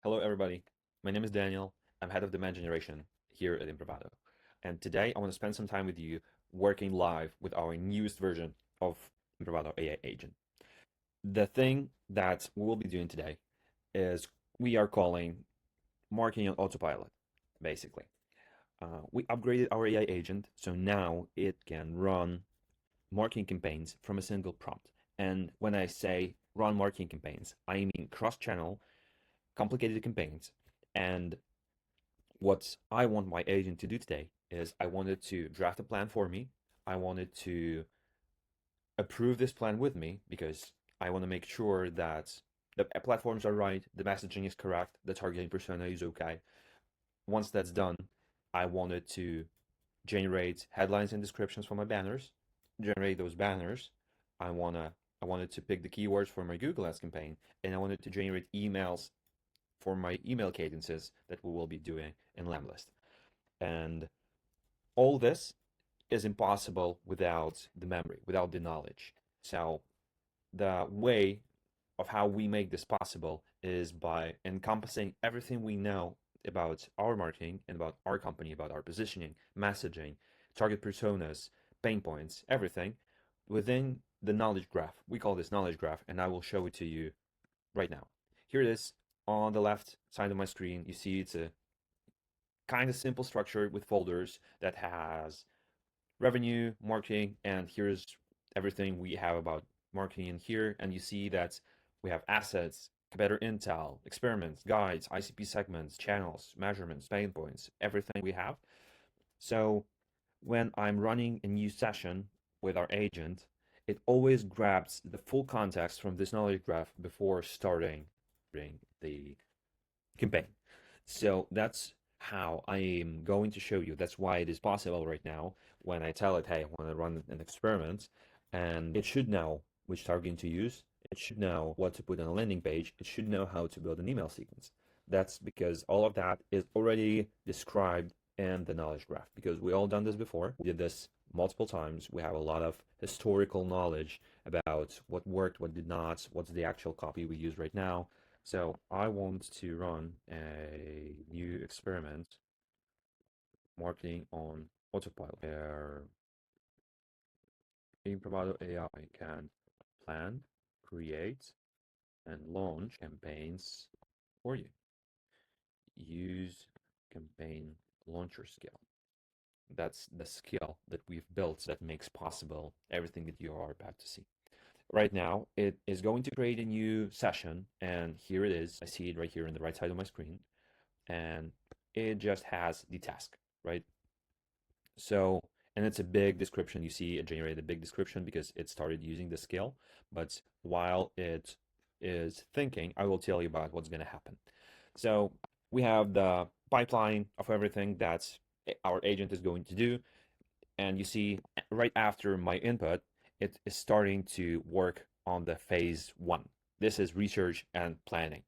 Hello, everybody. My name is Daniel. I'm head of demand generation here at Improvado. And today I want to spend some time with you working live with our newest version of Improvado AI Agent. The thing that we will be doing today is we are calling marketing on autopilot, basically. We upgraded our AI agent, so now it can run marketing campaigns from a single prompt. And when I say run marketing campaigns, I mean cross channel, complicated campaigns. And what I want my agent to do today is I wanted to draft a plan for me. I wanted to approve this plan with me because I want to make sure that the platforms are right, the messaging is correct, the targeting persona is okay. Once that's done, I wanted to generate headlines and descriptions for my banners, generate those banners. I wanted to pick the keywords for my Google Ads campaign, and I wanted to generate emails for my email cadences that we will be doing in Lemlist. And all this is impossible without the memory, without the knowledge. So the way of how we make this possible is by encompassing everything we know about our marketing and about our company, about our positioning, messaging, target personas, pain points, everything within the knowledge graph. We call this knowledge graph, and I will show it to you right now. Here it is on the left side of my screen. You see it's a kind of simple structure with folders that has revenue, marketing, and here's everything we have about marketing in here. And you see that we have assets, better intel, experiments, guides, ICP segments, channels, measurements, pain points, everything we have. So when I'm running a new session with our agent, it always grabs the full context from this knowledge graph before starting the campaign. So that's how I am going to show you. That's why it is possible right now when I tell it, hey, I want to run an experiment, and it should know which targeting to use. It should know what to put on a landing page. It should know how to build an email sequence. That's because all of that is already described in the knowledge graph because we all done this before. We did this multiple times. We have a lot of historical knowledge about what worked, what did not, what's the actual copy we use right now. So I want to run a new experiment, marketing on autopilot, where Improvado AI can plan, create, and launch campaigns for you. Use campaign launcher skill. That's the skill that we've built that makes possible everything that you are about to see. Right now, it is going to create a new session, and here it is. I see it right here on the right side of my screen, and it just has the task, right? So, and it's a big description. You see it generated a big description because it started using the skill. But while it is thinking, I will tell you about what's going to happen. So we have the pipeline of everything that our agent is going to do. And you see right after my input, it is starting to work on the phase one. This is research and planning.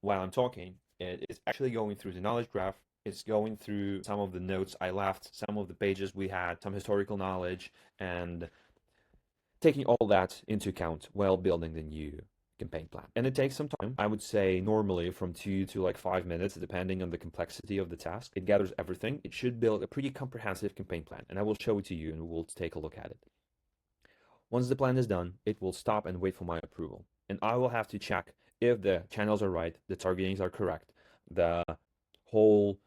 While I'm talking, it is actually going through the knowledge graph. It's going through some of the notes I left, some of the pages we had, some historical knowledge, and taking all that into account while building the new campaign plan. And it takes some time. I would say normally from 2 to like 5 minutes, depending on the complexity of the task. It gathers everything. It should build a pretty comprehensive campaign plan, and I will show it to you and we'll take a look at it. Once the plan is done, it will stop and wait for my approval. And I will have to check if the channels are right, the targetings are correct, the whole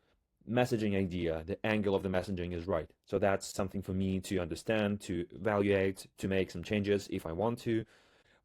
messaging idea, the angle of the messaging is right. So that's something for me to understand, to evaluate, to make some changes if I want to.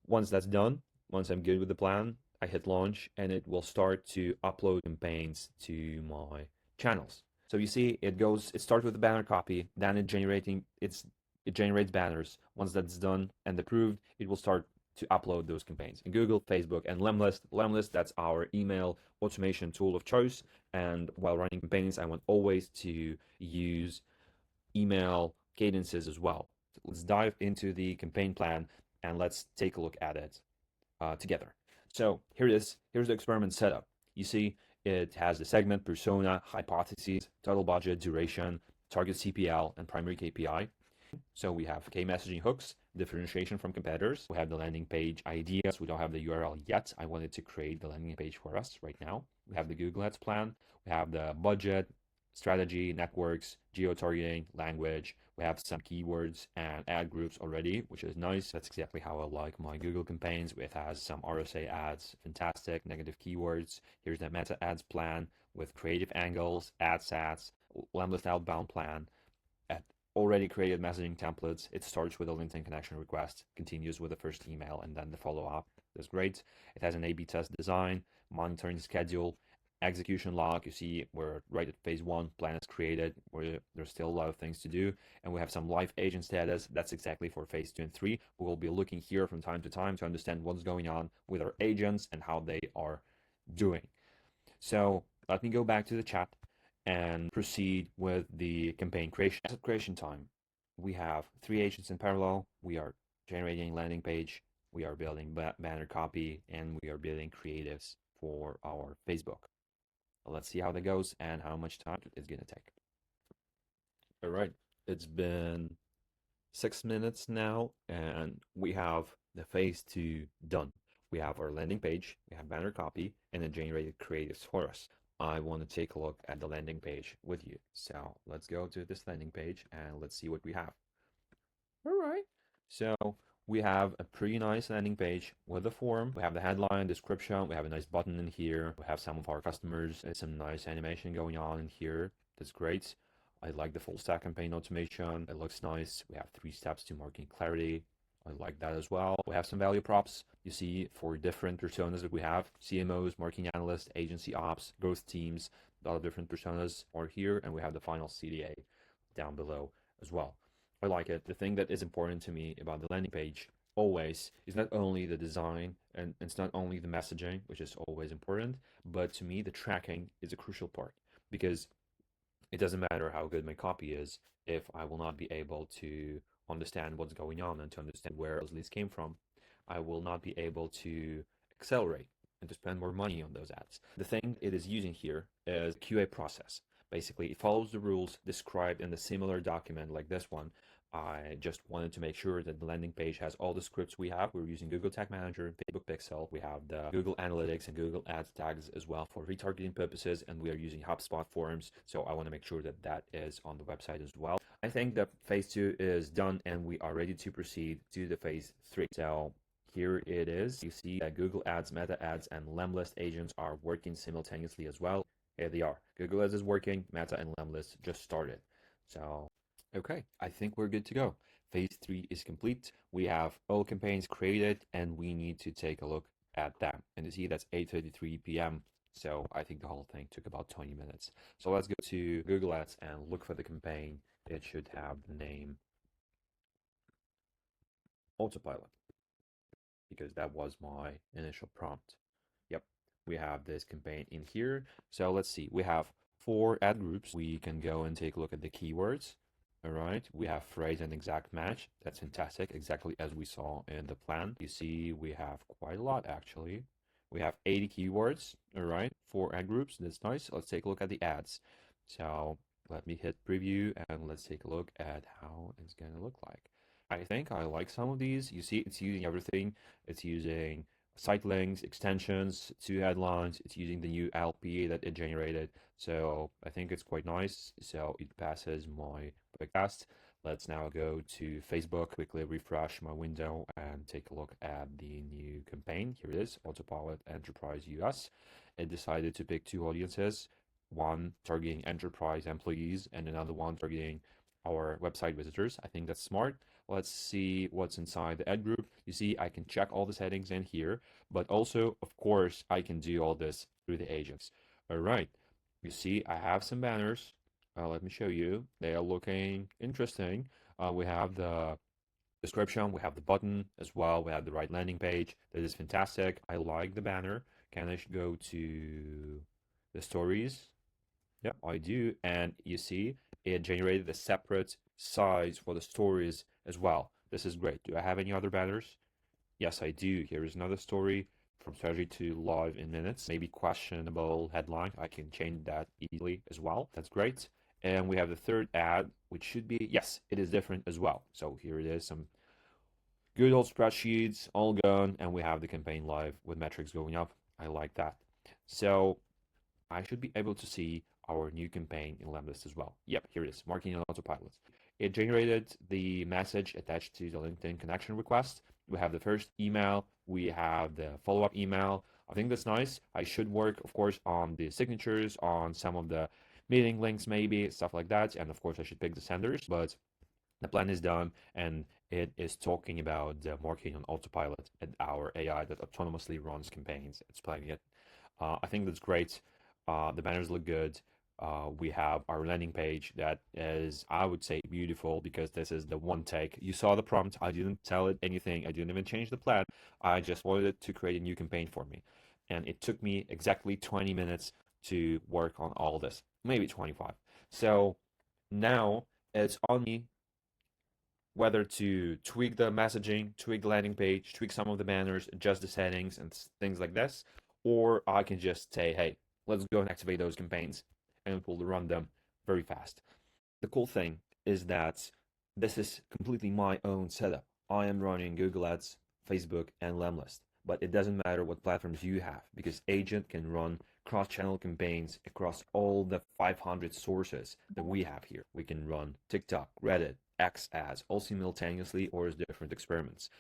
Once that's done, once I'm good with the plan, I hit launch and it will start to upload campaigns to my channels. So you see, it starts with the banner copy, then it generates banners. Once that's done and approved, it will start to upload those campaigns in Google, Facebook, and Lemlist. Lemlist, that's our email automation tool of choice. And while running campaigns, I want always to use email cadences as well. So let's dive into the campaign plan and let's take a look at it together. So here it is. Here's the experiment setup. You see, it has the segment, persona, hypotheses, total budget, duration, target CPL, and primary KPI. So we have key messaging hooks, differentiation from competitors. We have the landing page ideas. We don't have the URL yet. I wanted to create the landing page for us right now. We have the Google Ads plan. We have the budget, strategy, networks, geo-targeting, language. We have some keywords and ad groups already, which is nice. That's exactly how I like my Google campaigns. It has some RSA ads, fantastic, negative keywords. Here's the meta ads plan with creative angles, ad sets, lemless outbound plan, at already created messaging templates. It starts with a LinkedIn connection request, continues with the first email, and then the follow-up. That's great. It has an A/B test design, monitoring schedule, execution log. You see we're right at phase one, plan is created. There's still a lot of things to do. And we have some live agent status. That's exactly for phase 2 and 3. We will be looking here from time to time to understand what's going on with our agents and how they are doing. So let me go back to the chat and proceed with the campaign creation. Asset creation time. We have 3 agents in parallel. We are generating landing page. We are building banner copy, and we are building creatives for our Facebook. Let's see how that goes and how much time it's going to take. All right. It's been 6 minutes now, and we have the phase 2 done. We have our landing page, we have banner copy, and it generated creatives for us. I want to take a look at the landing page with you. So let's go to this landing page and let's see what we have. All right. So we have a pretty nice landing page with a form. We have the headline, description. We have a nice button in here. We have some of our customers. There's some nice animation going on in here. That's great. I like the full stack campaign automation. It looks nice. We have 3 steps to marketing clarity. I like that as well. We have some value props. You see for different personas that we have, CMOs, marketing analysts, agency ops, growth teams, a lot of different personas are here. And we have the final CDA down below as well. I like it. The thing that is important to me about the landing page always is not only the design and it's not only the messaging, which is always important, but to me, the tracking is a crucial part because it doesn't matter how good my copy is if I will not be able to understand what's going on and to understand where those leads came from. I will not be able to accelerate and to spend more money on those ads. The thing it is using here is QA process. Basically, it follows the rules described in the similar document like this one. I just wanted to make sure that the landing page has all the scripts we have. We're using Google Tag Manager, Facebook Pixel. We have the Google Analytics and Google Ads tags as well for retargeting purposes, and we are using HubSpot forms. So I want to make sure that that is on the website as well. I think that phase 2 is done, and we are ready to proceed to the phase 3. So here it is. You see that Google Ads, Meta Ads, and Lemlist agents are working simultaneously as well. Here they are. Google Ads is working, Meta and Lemlist just started. So, okay, I think we're good to go. Phase 3 is complete. We have all campaigns created, and we need to take a look at that. And you see that's 8:33 p.m. So I think the whole thing took about 20 minutes. So let's go to Google Ads and look for the campaign. It should have the name autopilot because that was my initial prompt. Yep, we have this campaign in here. So let's see, we have 4 ad groups. We can go and take a look at the keywords. All right, we have phrase and exact match. That's fantastic, exactly as we saw in the plan. You see, we have quite a lot actually. We have 80 keywords, all right, 4 ad groups. That's nice. Let's take a look at the ads. So let me hit preview and let's take a look at how it's going to look like. I think I like some of these. You see, it's using everything. It's using site links, extensions, 2 headlines. It's using the new LPA that it generated. So I think it's quite nice. So it passes my podcast. Let's now go to Facebook, quickly refresh my window and take a look at the new campaign. Here it is, Autopilot Enterprise US. It decided to pick 2 audiences, one targeting enterprise employees and another one targeting our website visitors. I think that's smart. Let's see what's inside the ad group. You see, I can check all the settings in here, but also, of course, I can do all this through the agents. All right. You see, I have some banners. Let me show you. They are looking interesting. We have the description, we have the button as well. We have the right landing page. That is fantastic. I like the banner. Can I go to the stories? Yep, I do. And you see, it generated a separate size for the stories as well. This is great. Do I have any other banners? Yes, I do. Here is another story from strategy to live in minutes. Maybe questionable headline. I can change that easily as well. That's great. And we have the third ad, which should be, yes, it is different as well. So here it is, some good old spreadsheets, all gone, and we have the campaign live with metrics going up. I like that. So I should be able to see our new campaign in Lemlist as well. Yep, here it is, marketing on autopilot. It generated the message attached to the LinkedIn connection request. We have the first email, we have the follow-up email. I think that's nice. I should work, of course, on the signatures, on some of the meeting links, maybe, stuff like that. And of course, I should pick the senders, but the plan is done, and it is talking about the marketing on autopilot and our AI that autonomously runs campaigns. It's playing it. I think that's great. The banners look good. We have our landing page that is, I would say, beautiful because this is the one take. You saw the prompt. I didn't tell it anything. I didn't even change the plan. I just wanted it to create a new campaign for me. And it took me exactly 20 minutes to work on all this, maybe 25. So now it's on me whether to tweak the messaging, tweak the landing page, tweak some of the banners, adjust the settings and things like this, or I can just say, hey, let's go and activate those campaigns and we'll run them very fast. The cool thing is that this is completely my own setup. I am running Google Ads, Facebook, and Lemlist, but it doesn't matter what platforms you have because Agent can run cross-channel campaigns across all the 500 sources that we have here. We can run TikTok, Reddit, X ads all simultaneously or as different experiments.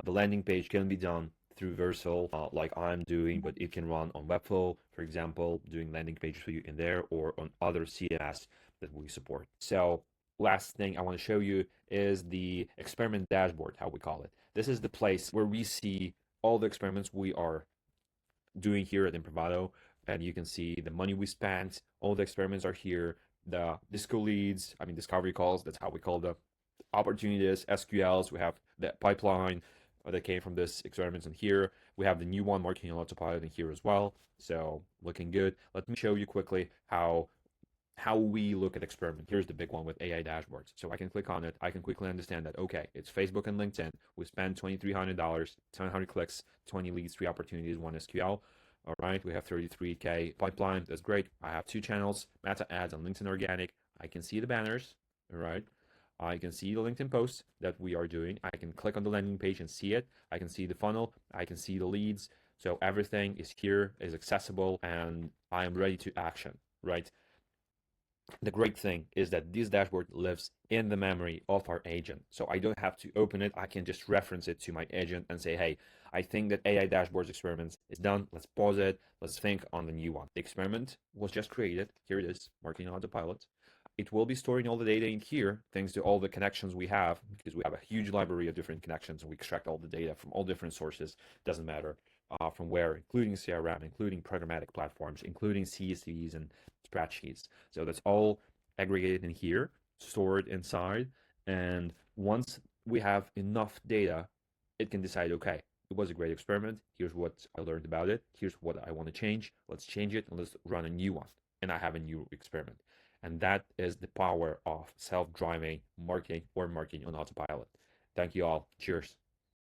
The landing page can be done through Versal, like I'm doing, but it can run on Webflow, for example, doing landing pages for you in there or on other CMS that we support. So last thing I want to show you is the experiment dashboard, how we call it. This is the place where we see all the experiments we are doing here at Improvado, and you can see the money we spent, all the experiments are here, the disco leads, I mean discovery calls, that's how we call the opportunities, SQLs, we have the pipeline that came from this experiments in here. We have the new one marketing on autopilot in here as well. So looking good. Let me show you quickly how we look at experiment. Here's the big one with AI dashboards. So I can click on it. I can quickly understand that, okay, it's Facebook and LinkedIn. We spend $2,300, 700 clicks, 20 leads, 3 opportunities, 1 SQL. All right, we have 33K pipeline. That's great. I have 2 channels, Meta ads and LinkedIn organic. I can see the banners. All right. I can see the LinkedIn posts that we are doing. I can click on the landing page and see it. I can see the funnel. I can see the leads. So everything is here, is accessible, and I am ready to action, right? The great thing is that this dashboard lives in the memory of our agent. So I don't have to open it. I can just reference it to my agent and say, hey, I think that AI dashboards experiments is done. Let's pause it. Let's think on the new one. The experiment was just created. Here it is, marketing on autopilot. It will be storing all the data in here, thanks to all the connections we have, because we have a huge library of different connections, and we extract all the data from all different sources. Doesn't matter from where, including CRM, including programmatic platforms, including CSVs and spreadsheets. So that's all aggregated in here, stored inside. And once we have enough data, it can decide, okay, it was a great experiment. Here's what I learned about it. Here's what I want to change. Let's change it and let's run a new one. And I have a new experiment. And that is the power of self-driving marketing or marketing on autopilot. Thank you all. Cheers.